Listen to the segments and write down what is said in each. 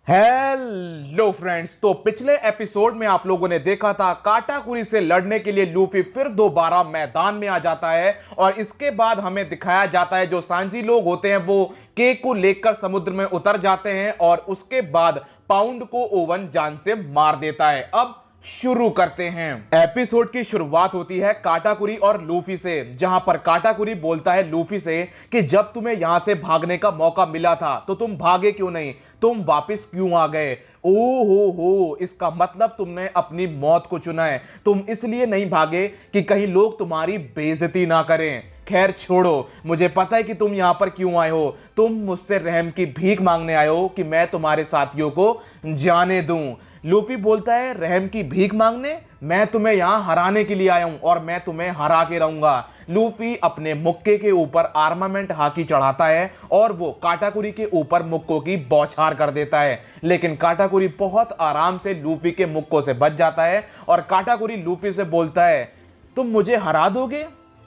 Hello friends. तो पिछले episode में आप लोगों ने देखा था काटाकुरी से लड़ने के लिए लूफी फिर दोबारा मैदान में आ जाता है और इसके बाद हमें दिखाया जाता है जो सांजी लोग होते हैं वो केक को लेकर समुद्र में उतर जाते हैं और उसके बाद पाउंड को ओवन जान से मार देता है। अब शुरू करते हैं। एपिसोड की शुरुआत होती है काटाकुरी और लूफी से, जहां पर काटाकुरी बोलता है लूफी से कि जब तुम्हें यहां से भागने का मौका मिला था तो तुम भागे क्यों नहीं, तुम वापस क्यों आ गए। ओ हो, इसका मतलब तुमने अपनी मौत को चुना है। तुम इसलिए नहीं भागे कि कहीं लोग तुम्हारी बेइज्जती ना करें। खैर छोड़ो, मुझे पता है कि तुम यहां पर क्यों आए हो। तुम मुझसे रहम की भीख मांगने आए हो कि मैं तुम्हारे साथियों को जाने दूं। लूफी बोलता है रहम की भीख मांगने? मैं तुम्हें यहां हराने के लिए आया हूं और मैं तुम्हें हरा के रहूंगा। लूफी अपने मुक्के के ऊपर आर्मामेंट हाकी चढ़ाता है और वो काटाकुरी के ऊपर मुक्कों की बौछार कर देता है, लेकिन काटाकुरी बहुत आराम से लूफी के मुक्कों से बच जाता है और काटाकुरी लूफी से बोलता है तुम मुझे हरा दोगे,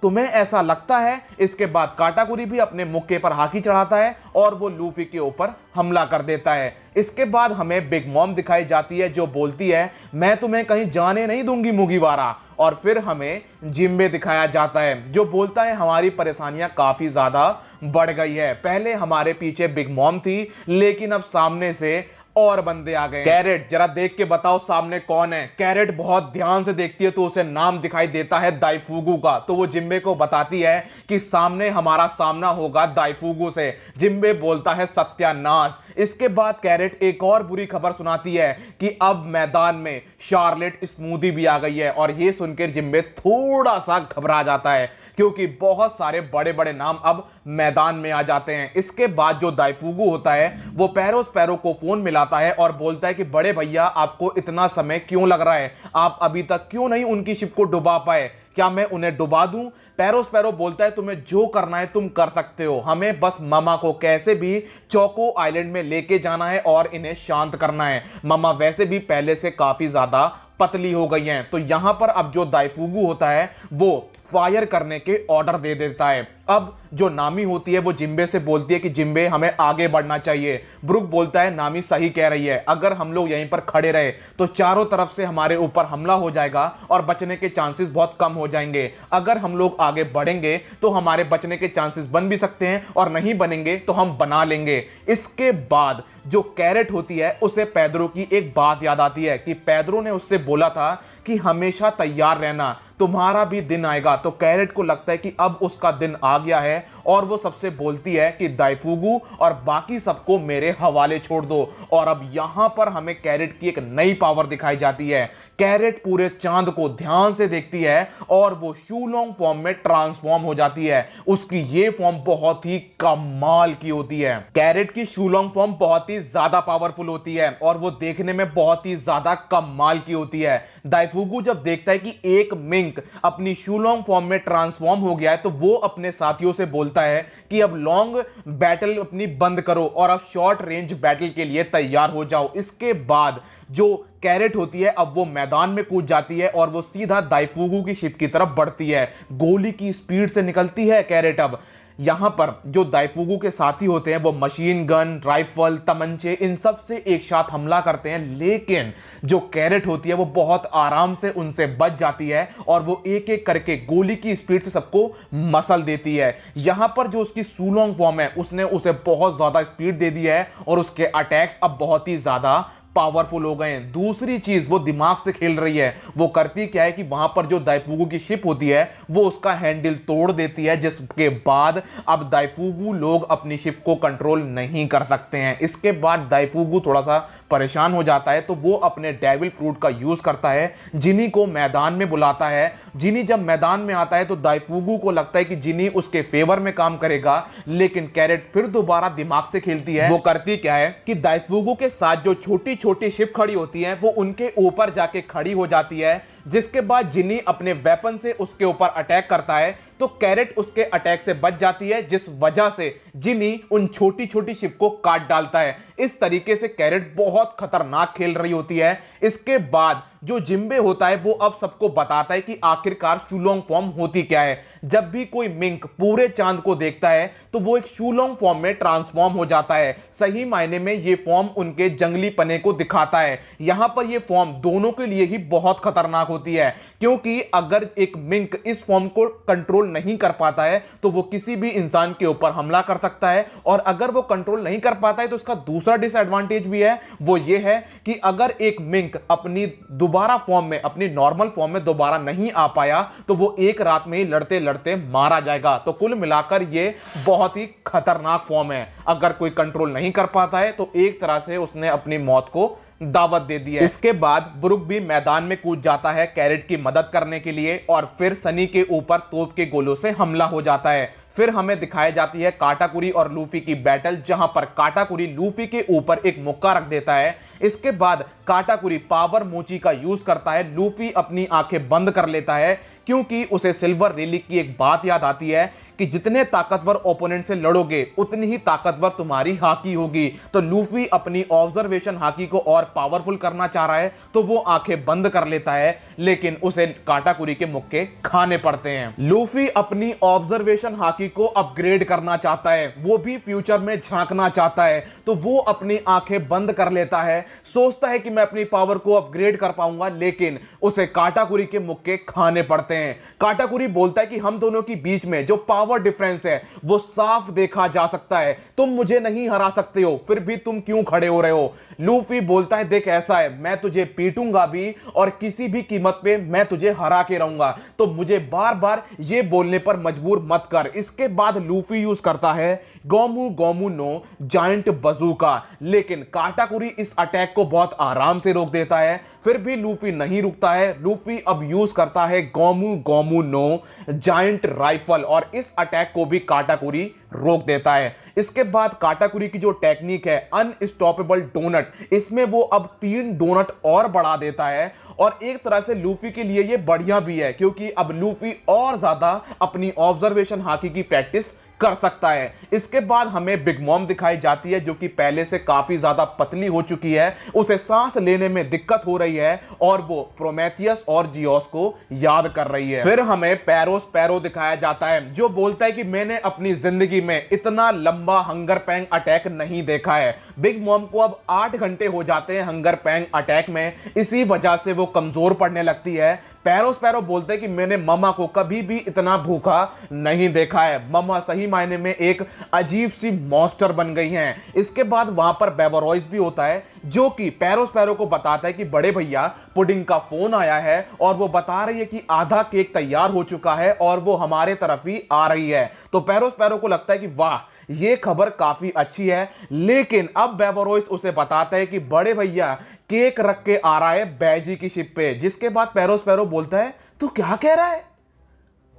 तुम्हें ऐसा लगता है। इसके बाद काटाकुरी भी अपने मुक्के पर हाकी चढ़ाता है और वो लूफी के ऊपर हमला कर देता है। इसके बाद हमें बिग मॉम दिखाई जाती है जो बोलती है मैं तुम्हें कहीं जाने नहीं दूंगी मुगीवारा। और फिर हमें जिम्बे दिखाया जाता है जो बोलता है हमारी परेशानियां काफी ज्यादा बढ़ गई है। पहले हमारे पीछे बिग मॉम थी लेकिन अब सामने से और बंदे आ गए। कैरेट जरा देख के बताओ सामने कौन है। कैरेट बहुत ध्यान से देखती है तो उसे नाम दिखाई देता है दाइफुगु का। तो वो जिम्बे को बताती है कि सामने हमारा सामना होगा दाइफुगु से। जिम्बे बोलता है सत्यानाश। इसके बाद कैरेट एक और बुरी खबर सुनाती है कि अब मैदान में शार्लेट स्मूदी भी आ गई है और ये सुनकर जिम्बे थोड़ा सा घबरा जाता है क्योंकि बहुत सारे बड़े बड़े नाम अब मैदान में आ जाते हैं। इसके बाद जो दाइफुगु होता है वो पैरो को फोन मिलाता है और बोलता है कि बड़े भैया आपको इतना समय क्यों लग रहा है, आप अभी तक क्यों नहीं उनकी शिप को डुबा पाए, क्या मैं उन्हें डुबा दूं। पैरो बोलता है तुम्हें जो करना है तुम कर सकते हो, हमें बस मामा को कैसे भी चौको आइलैंड में लेके जाना है और इन्हें शांत करना है। मामा वैसे भी पहले से काफी ज्यादा पतली हो गई हैं। तो यहां पर अब जो दाइफुगु होता है वो फायर करने के ऑर्डर दे देता है। अब जो नामी होती है वो जिम्बे से बोलती है कि जिम्बे हमें आगे बढ़ना चाहिए। ब्रुक बोलता है नामी सही कह रही है, अगर हम लोग यहीं पर खड़े रहे तो चारों तरफ से हमारे ऊपर हमला हो जाएगा और बचने के चांसेस बहुत कम हो जाएंगे। अगर हम लोग आगे बढ़ेंगे तो हमारे बचने के चांसेस बन भी सकते हैं और नहीं बनेंगे तो हम बना लेंगे। इसके बाद जो कैरेट होती है उसे पेड्रो की एक बात याद आती है कि पेड्रो ने उससे बोला था कि हमेशा तैयार रहना, तुम्हारा भी दिन आएगा। तो कैरेट को लगता है कि अब उसका दिन आ गया है और वो सबसे बोलती है कि दाइफुगु और बाकी सबको मेरे हवाले छोड़ दो। और अब यहां पर हमें कैरेट की एक नई पावर दिखाई जाती है। कैरेट पूरे चांद को ध्यान से देखती है और वो शूलोंग फॉर्म में ट्रांसफॉर्म हो जाती है। उसकी ये फॉर्म बहुत ही कमाल की होती है। कैरेट की शूलोंग फॉर्म बहुत ही ज्यादा पावरफुल होती है और वो देखने में बहुत ही ज्यादा कमाल की होती है। दाइफुगु जब देखता है कि एक मिंक अपनी शूलोंग फॉर्म में ट्रांसफॉर्म हो गया है तो वो अपने साथियों से बोलता है कि अब लॉन्ग बैटल अपनी बंद करो और अब शॉर्ट रेंज बैटल के लिए तैयार हो जाओ। इसके बाद जो कैरेट होती है अब वो मैदान में कूद जाती है और वो सीधा दाइफुगु की शिप की तरफ बढ़ती है। गोली की स्पीड से निकलती है कैरेट। अब यहां पर जो दाइफुगु के साथी होते हैं वो मशीन गन, राइफल, तमंचे इन सब से एक साथ हमला करते हैं, लेकिन जो कैरेट होती है वो बहुत आराम से उनसे बच जाती है और वो एक एक करके गोली की स्पीड से सबको मसल देती है। यहां पर जो उसकी शूलोंग फॉर्म है उसने उसे बहुत ज्यादा स्पीड दे दी है और उसके अटैक्स अब बहुत ही ज्यादा पावरफुल हो गए हैं। दूसरी चीज वो दिमाग से खेल रही है। वो करती क्या है कि वहां पर जो दाइफुगु की शिप होती है वो उसका हैंडल तोड़ देती है, जिसके बाद अब दाइफुगु लोग अपनी शिप को कंट्रोल नहीं कर सकते हैं। इसके बाद दाइफुगु थोड़ा सा परेशान हो जाता है तो वो अपने डेविल फ्रूट का यूज करता है, जिनी को मैदान में बुलाता है। जिनी जब मैदान में आता है तो दाइफुगु को लगता है कि जिनी उसके फेवर में काम करेगा, लेकिन कैरेट फिर दोबारा दिमाग से खेलती है। वो करती क्या है कि दाइफुगु के साथ जो छोटी छोटी शिप खड़ी होती है वो उनके ऊपर जाके खड़ी हो जाती है, जिसके बाद जिनी अपने वेपन से उसके ऊपर अटैक करता है तो कैरेट उसके अटैक से बच जाती है, जिस वजह से जिनी उन छोटी छोटी शिप को काट डालता है। इस तरीके से कैरेट बहुत खतरनाक खेल रही होती है। इसके बाद जो जिम्बे होता है वो अब सबको बताता है कि आखिरकार शूलोंग फॉर्म होती क्या है। जब भी कोई मिंक पूरे चांद को देखता है तो वो एक शूलोंग फॉर्म में ट्रांसफॉर्म हो जाता है। सही मायने में ये फॉर्म उनके जंगली पने को दिखाता है। यहां पर ये फॉर्म दोनों के लिए ही बहुत खतरनाक होती है, क्योंकि अगर एक मिंक इस फॉर्म को कंट्रोल नहीं कर पाता है तो वो किसी भी इंसान के ऊपर हमला कर सकता है। और अगर वो कंट्रोल नहीं कर पाता है तो उसका दूसरा डिसएडवांटेज भी है, वो ये है कि अगर एक मिंक अपनी दोबारा फॉर्म में, अपनी नॉर्मल फॉर्म में दोबारा नहीं आ पाया तो वो एक रात में ही लड़ते लड़ते मारा जाएगा। तो कुल मिलाकर ये बहुत ही खतरनाक फॉर्म है। अगर कोई कंट्रोल नहीं कर पाता है तो एक तरह से उसने अपनी मौत को दावत दे दी है। इसके बाद ब्रुक भी मैदान में कूद जाता है कैरेट की मदद करने के लिए और फिर सनी के ऊपर तोप के गोलों से हमला हो जाता है। फिर हमें दिखाई जाती है काटाकुरी और लूफी की बैटल, जहां पर काटाकुरी लूफी के ऊपर एक मुक्का रख देता है। इसके बाद काटाकुरी पावर मोची का यूज करता है। लूफी अपनी आंखें बंद कर लेता है क्योंकि उसे सिल्वर रिलिक की एक बात याद आती है कि जितने ताकतवर ओपोनेंट से लड़ोगे उतनी ही ताकतवर तुम्हारी हाकी होगी। तो लूफी अपनी ऑब्जर्वेशन हाकी को और पावरफुल करना चाह रहा है तो वो आंखें बंद कर लेता है, लेकिन उसे काटाकुरी के मुक्के खाने पड़ते हैं। लूफी अपनी ऑब्जर्वेशन हाकी को अपग्रेड करना चाहता है, वो भी फ्यूचर में झांकना चाहता है, तो वो अपनी आंखें बंद कर लेता है। सोचता है कि मैं अपनी पावर को अपग्रेड कर पाऊंगा, लेकिन उसे काटाकुरी के मुक्के खाने पड़ते हैं। काटाकुरी बोलता है कि हम दोनों के बीच में जो पावर डिफरेंस है वो साफ देखा जा सकता है, तुम मुझे नहीं हरा सकते हो, फिर भी तुम क्यों खड़े हो रहे हो। लूफी बोलता है देख ऐसा है, मैं तुझे पीटूंगा भी और किसी भी कीमत पे मैं तुझे हरा के रहूंगा, तो मुझे बार बार ये बोलने पर मजबूर मत कर। इसके बाद लूफी यूज करता है गोमू गोमू नो जायंट बजूका, लेकिन काटाकुरी इस अटैक को बहुत आराम से रोक देता है। फिर भी लूफी नहीं रुकता है। लूफी अब यूज करता है गोमू गोमू नो जायंट राइफल और इस अटैक को भी काटाकुरी रोक देता है। इसके बाद काटाकुरी की जो टेक्निक है अनस्टॉपेबल डोनट, इसमें वो अब 3 डोनट और बढ़ा देता है और एक तरह से लूफी के लिए ये बढ़िया भी है, क्योंकि अब लूफी और ज्यादा अपनी ऑब्जर्वेशन हाकी की प्रैक्टिस कर सकता है। इसके बाद हमें बिग मॉम दिखाई जाती है जो कि पहले से काफी ज्यादा पतली हो चुकी है, उसे सांस लेने में दिक्कत हो रही है और वो प्रोमेथियस और जियोस को याद कर रही है। फिर हमें पैरोस पैरो दिखाया जाता है जो बोलता है कि मैंने अपनी जिंदगी में इतना लंबा हंगर पैंग अटैक नहीं देखा है। बिग मॉम को अब 8 घंटे हो जाते हैं हंगर पैंग अटैक में, इसी वजह से वो कमजोर पड़ने लगती है। पैरोस पैरो बोलते हैं कि मैंने ममा को कभी भी इतना भूखा नहीं देखा है। ममा सही मायने में एक अजीब सी मॉन्स्टर बन गई हैं। इसके बाद वहां पर बेवरॉइस भी होता है जो कि पैरोस पैरो को बताता है कि बड़े भैया पुडिंग का फोन आया है और वो बता रही है कि आधा केक तैयार हो चुका है और वो हमारे तरफ ही आ रही है। तो पैरोस पैरो को लगता है कि वाह ये खबर काफी अच्छी है, लेकिन अब बेवरॉइस उसे बताता है कि बड़े भैया केक रख के आ रहा है बैजी की शिप पे। जिसके बाद पैरोस पैरो बोलता है तू क्या कह रहा है,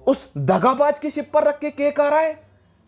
उस दगाबाज की शिप पर रख के केक आ रहा है,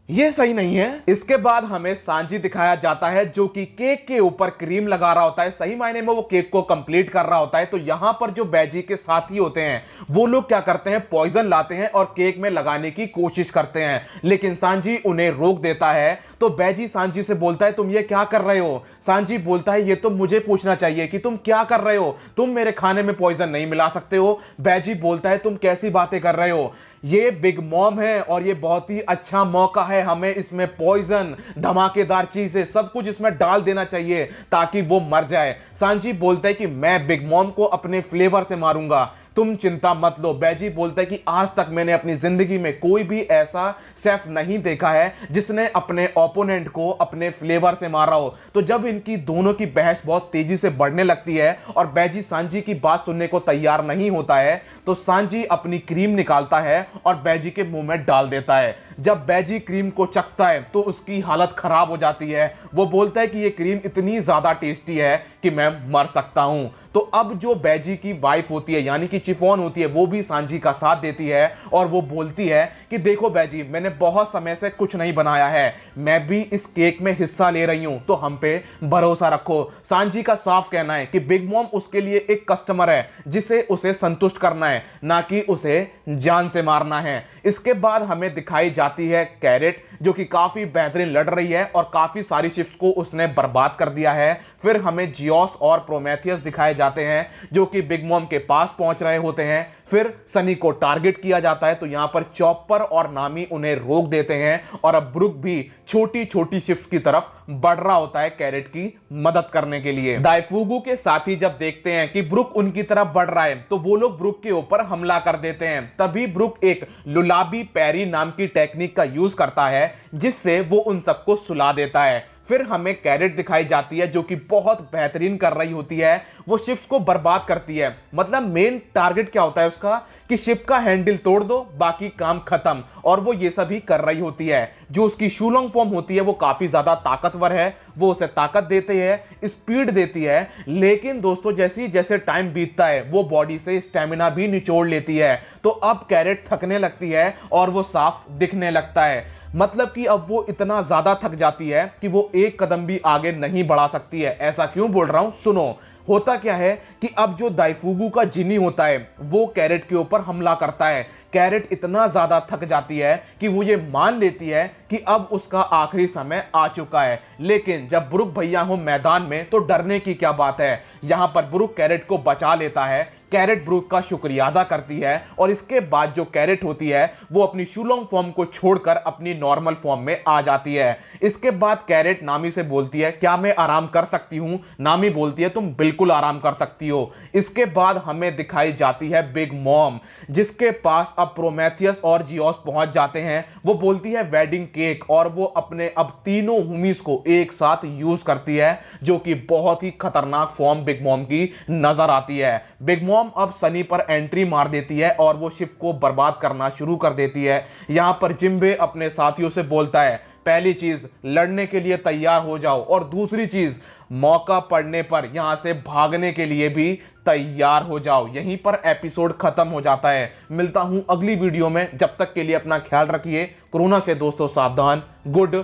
ये सही नहीं है। इसके बाद हमें सांजी दिखाया जाता है जो कि केक के ऊपर क्रीम लगा रहा होता है, सही मायने में वो केक को कंप्लीट कर रहा होता है। तो यहां पर जो बैजी के साथी होते हैं वो लोग क्या करते हैं, पॉइजन लाते हैं और केक में लगाने की कोशिश करते हैं, लेकिन सांजी उन्हें रोक देता है। तो बैजी सांजी से बोलता है तुम ये क्या कर रहे हो। सांजी बोलता है ये तो मुझे पूछना चाहिए कि तुम क्या कर रहे हो, तुम मेरे खाने में पॉइजन नहीं मिला सकते हो। बैजी बोलता है तुम कैसी बातें कर रहे हो, ये बिग मॉम है और ये बहुत ही अच्छा मौका है, हमें इसमें पॉइजन धमाकेदार चीजें सब कुछ इसमें डाल देना चाहिए ताकि वो मर जाए। सांजी बोलता है कि मैं बिग मॉम को अपने फ्लेवर से मारूंगा, तुम चिंता मत लो। बैजी बोलता है कि आज तक मैंने अपनी जिंदगी में कोई भी ऐसा शेफ नहीं देखा है जिसने अपने ओपोनेंट को अपने फ्लेवर से मारा हो। तो जब इनकी दोनों की बहस बहुत तेजी से बढ़ने लगती है और बैजी सांजी की बात सुनने को तैयार नहीं होता है, तो सांजी अपनी क्रीम निकालता है और बैजी के मुंह में डाल देता है। जब बैजी क्रीम को चखता है तो उसकी हालत खराब हो जाती है। वो बोलता है कि ये क्रीम इतनी ज्यादा टेस्टी है कि मैं मर सकता हूं। तो अब जो बैजी की वाइफ होती है यानी कि चिफॉन होती है वो भी सांजी का साथ देती है और वो बोलती है कि देखो बैजी, मैंने बहुत समय से कुछ नहीं बनाया है, मैं भी इस केक में हिस्सा ले रही हूं, तो हम पे भरोसा रखो। सांजी का साफ कहना है कि बिग मॉम उसके लिए एक कस्टमर है जिसे उसे संतुष्ट करना है, ना कि उसे जान से मारना है। इसके बाद हमें दिखाई जाती है कैरेट, जो कि काफी बेहतरीन लड़ रही है और काफी सारी शिप्स को उसने बर्बाद कर दिया है। फिर हमें जियोस और प्रोमेथियस दिखाए जाते हैं जो कि बिग मॉम के पास पहुंच रहे होते हैं। फिर सनी को टारगेट किया जाता है, तो यहां पर चॉपर और नामी उन्हें रोक देते हैं और अब ब्रुक भी छोटी छोटी शिप्स की तरफ बढ़ रहा होता है कैरेट की मदद करने के लिए। दाइफुगु के साथी जब देखते हैं कि ब्रुक उनकी तरफ बढ़ रहा है तो वो लोग ब्रुक के ऊपर हमला कर देते हैं। तभी ब्रुक एक लुलाबी पैरी नाम की टेक्निक का यूज करता है जिससे वो उन सबको सुला देता है। फिर हमें कैरेट दिखाई जाती है जो कि बहुत बेहतरीन कर रही होती है, वो शिप्स को बर्बाद करती है। मतलब मेन टारगेट क्या होता है उसका कि शिप का हैंडल तोड़ दो, बाकी काम खत्म, और वो ये सभी कर रही होती है। जो उसकी शूलोंग फॉर्म होती है वो काफी ज्यादा ताकतवर है, वो उसे ताकत देती है, स्पीड देती है, लेकिन दोस्तों जैसे जैसे टाइम बीतता है वो बॉडी से स्टेमिना भी निचोड़ लेती है। तो अब कैरेट थकने लगती है और वो साफ दिखने लगता है। मतलब कि अब वो इतना ज्यादा थक जाती है कि वो एक कदम भी आगे नहीं बढ़ा सकती है। ऐसा क्यों बोल रहा हूं, सुनो। होता क्या है कि अब जो दाइफुगु का जिनी होता है वो कैरेट के ऊपर हमला करता है। कैरेट इतना ज्यादा थक जाती है कि वो ये मान लेती है कि अब उसका आखिरी समय आ चुका है। लेकिन जब ब्रुक भैया हो मैदान में तो डरने की क्या बात है। यहां पर ब्रुक कैरेट को बचा लेता है। कैरेट ब्रुक का शुक्रिया अदा करती है और इसके बाद जो कैरेट होती है वो अपनी शूलोंग फॉर्म को छोड़कर अपनी नॉर्मल फॉर्म में आ जाती है। इसके बाद कैरेट नामी से बोलती है क्या मैं आराम कर सकती हूं। नामी बोलती है तुम बिल्कुल आराम कर सकती हो। इसके बाद हमें दिखाई जाती है बिग मॉम, जिसके पास अब प्रोमेथियस और जियोस पहुंच जाते हैं। वो बोलती है वेडिंग केक और वो अपने अब तीनों हुमीज को एक साथ यूज करती है, जो कि बहुत ही खतरनाक फॉर्म बिग मॉम की नजर आती है। बिग मॉम अब सनी पर एंट्री मार देती है और वो शिप को बर्बाद करना शुरू कर देती है। यहां पर जिम्बे अपने साथियों से बोलता है पहली चीज लड़ने के लिए तैयार हो जाओ और दूसरी चीज मौका पड़ने पर यहां से भागने के लिए भी तैयार हो जाओ। यहीं पर एपिसोड खत्म हो जाता है। मिलता हूं अगली वीडियो में, जब तक के लिए अपना ख्याल रखिए। कोरोना से दोस्तों सावधान। Good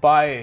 bye.